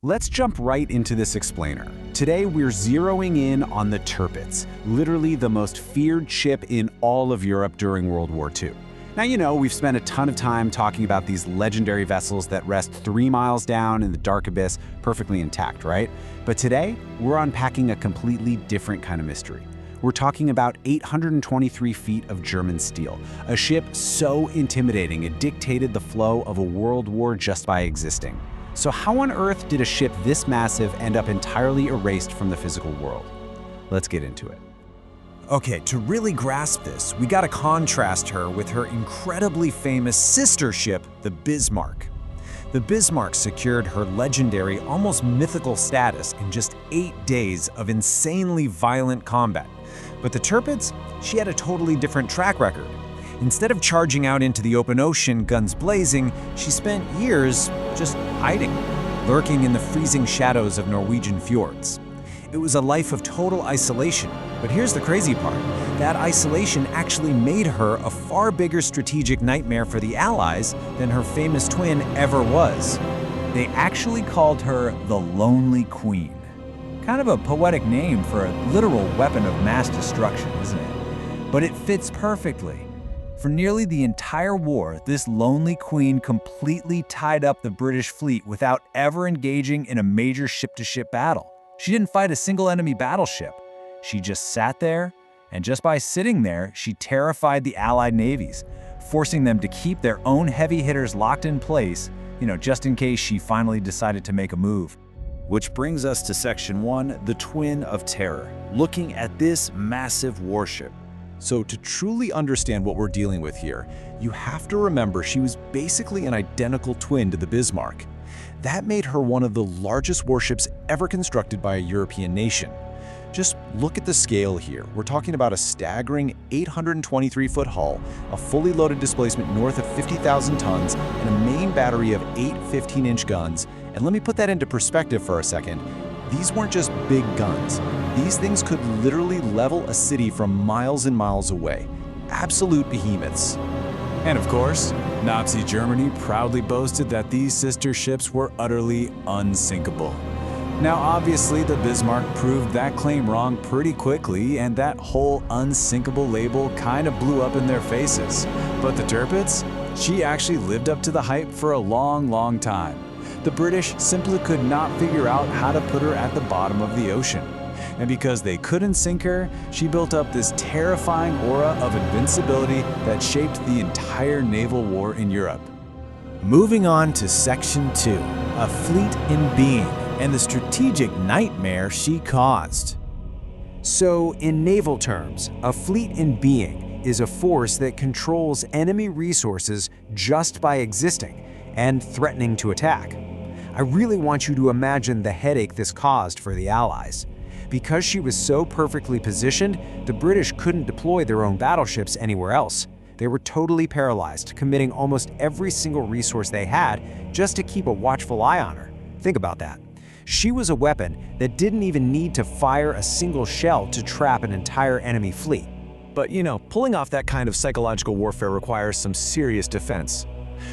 Let's jump right into this explainer. Today we're zeroing in on the Tirpitz, literally the most feared ship in all of Europe during World War II. Now, we've spent a ton of time talking about these legendary vessels that rest 3 miles down in the dark abyss, perfectly intact, right? But today, we're unpacking a completely different kind of mystery. We're talking about 823 feet of German steel, a ship so intimidating it dictated the flow of a world war just by existing. So how on earth did a ship this massive end up entirely erased from the physical world? Let's get into it. Okay, to really grasp this, we gotta contrast her with her incredibly famous sister ship, the Bismarck. The Bismarck secured her legendary, almost mythical status in just 8 days of insanely violent combat. But the Tirpitz, she had a totally different track record. Instead of charging out into the open ocean, guns blazing, she spent years just hiding, lurking in the freezing shadows of Norwegian fjords. It was a life of total isolation, but here's the crazy part. That isolation actually made her a far bigger strategic nightmare for the Allies than her famous twin ever was. They actually called her the Lonely Queen. Kind of a poetic name for a literal weapon of mass destruction, isn't it? But it fits perfectly. For nearly the entire war, this Lonely Queen completely tied up the British fleet without ever engaging in a major ship-to-ship battle. She didn't fight a single enemy battleship. She just sat there, and just by sitting there, she terrified the Allied navies, forcing them to keep their own heavy hitters locked in place, just in case she finally decided to make a move. Which brings us to Section 1, the Twin of Terror, looking at this massive warship. So to truly understand what we're dealing with here, you have to remember she was basically an identical twin to the Bismarck. That made her one of the largest warships ever constructed by a European nation. Just look at the scale here. We're talking about a staggering 823-foot hull, a fully loaded displacement north of 50,000 tons, and a main battery of 8 15-inch guns. And let me put that into perspective for a second. These weren't just big guns. These things could literally level a city from miles and miles away. Absolute behemoths. And of course, Nazi Germany proudly boasted that these sister ships were utterly unsinkable. Now obviously the Bismarck proved that claim wrong pretty quickly, and that whole unsinkable label kind of blew up in their faces. But the Tirpitz, she actually lived up to the hype for a long time. The British simply could not figure out how to put her at the bottom of the ocean. And because they couldn't sink her, she built up this terrifying aura of invincibility that shaped the entire naval war in Europe. Moving on to Section 2, a fleet in being, and the strategic nightmare she caused. So, in naval terms, a fleet in being is a force that controls enemy resources just by existing and threatening to attack. I really want you to imagine the headache this caused for the Allies. Because she was so perfectly positioned, the British couldn't deploy their own battleships anywhere else. They were totally paralyzed, committing almost every single resource they had just to keep a watchful eye on her. Think about that. She was a weapon that didn't even need to fire a single shell to trap an entire enemy fleet. But pulling off that kind of psychological warfare requires some serious defense.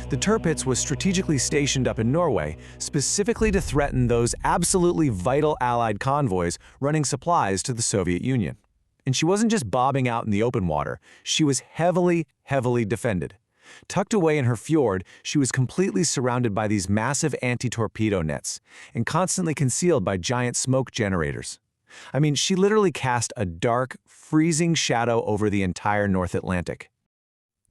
The Tirpitz was strategically stationed up in Norway, specifically to threaten those absolutely vital Allied convoys running supplies to the Soviet Union. And she wasn't just bobbing out in the open water, she was heavily defended. Tucked away in her fjord, she was completely surrounded by these massive anti-torpedo nets and constantly concealed by giant smoke generators. I mean, she literally cast a dark, freezing shadow over the entire North Atlantic.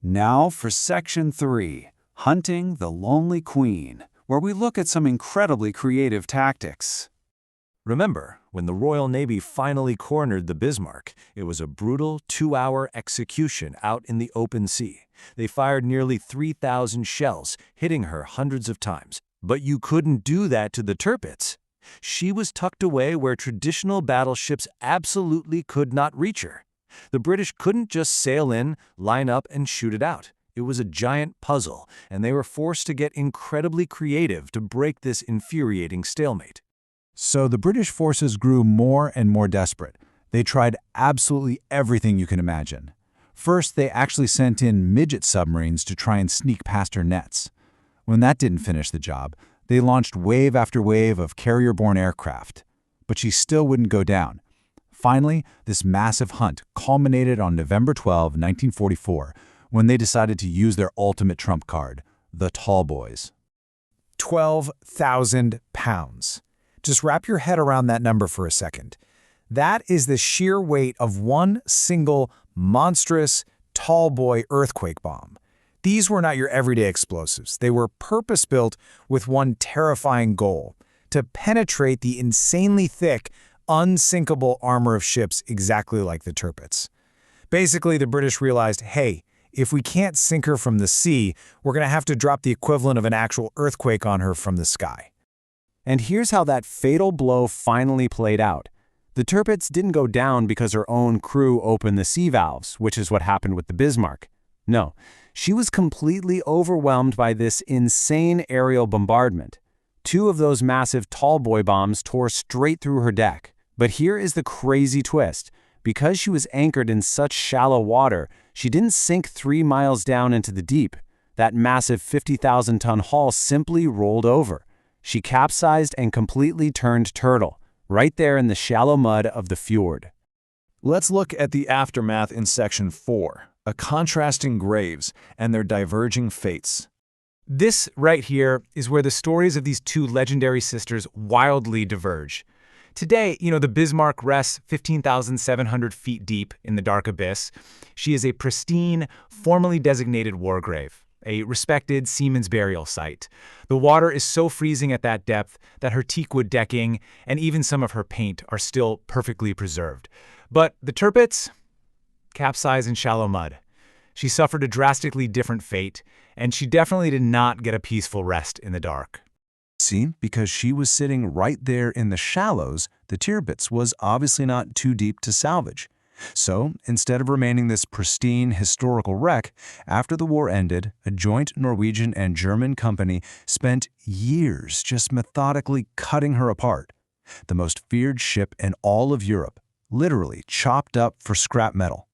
Now for Section 3. Hunting the Lonely Queen, where we look at some incredibly creative tactics. Remember, when the Royal Navy finally cornered the Bismarck, it was a brutal 2-hour execution out in the open sea. They fired nearly 3,000 shells, hitting her hundreds of times. But you couldn't do that to the Tirpitz. She was tucked away where traditional battleships absolutely could not reach her. The British couldn't just sail in, line up, and shoot it out. It was a giant puzzle, and they were forced to get incredibly creative to break this infuriating stalemate. So the British forces grew more and more desperate. They tried absolutely everything you can imagine. First, they actually sent in midget submarines to try and sneak past her nets. When that didn't finish the job, They launched wave after wave of carrier-borne aircraft, but she still wouldn't go down. Finally, this massive hunt culminated on November 12, 1944, when they decided to use their ultimate trump card, the tall boys. 12,000 pounds. Just wrap your head around that number for a second. That is the sheer weight of one single monstrous tall boy earthquake bomb. These were not your everyday explosives. They were purpose-built with one terrifying goal: to penetrate the insanely thick, unsinkable armor of ships exactly like the Tirpitz. Basically, the British realized, hey, if we can't sink her from the sea, we're going to have to drop the equivalent of an actual earthquake on her from the sky. And here's how that fatal blow finally played out. The Tirpitz didn't go down because her own crew opened the sea valves, which is what happened with the Bismarck. No, she was completely overwhelmed by this insane aerial bombardment. 2 of those massive tall boy bombs tore straight through her deck. But here is the crazy twist. Because she was anchored in such shallow water, she didn't sink 3 miles down into the deep. That massive 50,000-ton hull simply rolled over. She capsized and completely turned turtle, right there in the shallow mud of the fjord. Let's look at the aftermath in Section 4, a contrasting graves and their diverging fates. This right here is where the stories of these 2 legendary sisters wildly diverge. Today, the Bismarck rests 15,700 feet deep in the dark abyss. She is a pristine, formally designated war grave, a respected seaman's burial site. The water is so freezing at that depth that her teakwood decking and even some of her paint are still perfectly preserved. But the Tirpitz capsized in shallow mud. She suffered a drastically different fate, and she definitely did not get a peaceful rest in the dark. See, because she was sitting right there in the shallows, the Tirpitz was obviously not too deep to salvage. So, instead of remaining this pristine historical wreck, after the war ended, a joint Norwegian and German company spent years just methodically cutting her apart. The most feared ship in all of Europe, literally chopped up for scrap metal.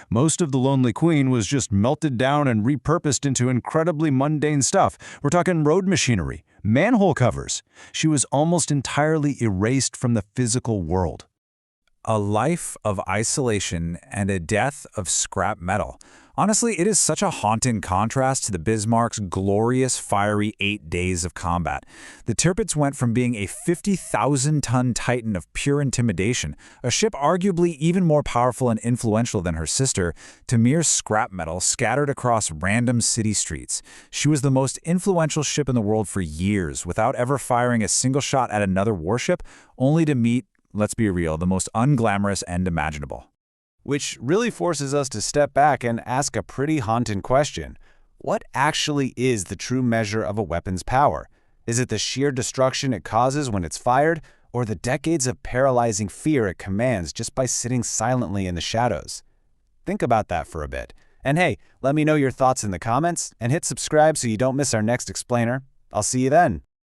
Most of the Lonely Queen was just melted down and repurposed into incredibly mundane stuff. We're talking road machinery, manhole covers. She was almost entirely erased from the physical world. A life of isolation and a death of scrap metal. Honestly, it is such a haunting contrast to the Bismarck's glorious, fiery 8 days of combat. The Tirpitz went from being a 50,000-ton titan of pure intimidation, a ship arguably even more powerful and influential than her sister, to mere scrap metal scattered across random city streets. She was the most influential ship in the world for years, without ever firing a single shot at another warship, only to meet, let's be real, the most unglamorous end imaginable. Which really forces us to step back and ask a pretty haunting question. What actually is the true measure of a weapon's power? Is it the sheer destruction it causes when it's fired, or the decades of paralyzing fear it commands just by sitting silently in the shadows? Think about that for a bit. And hey, let me know your thoughts in the comments, and hit subscribe so you don't miss our next explainer. I'll see you then.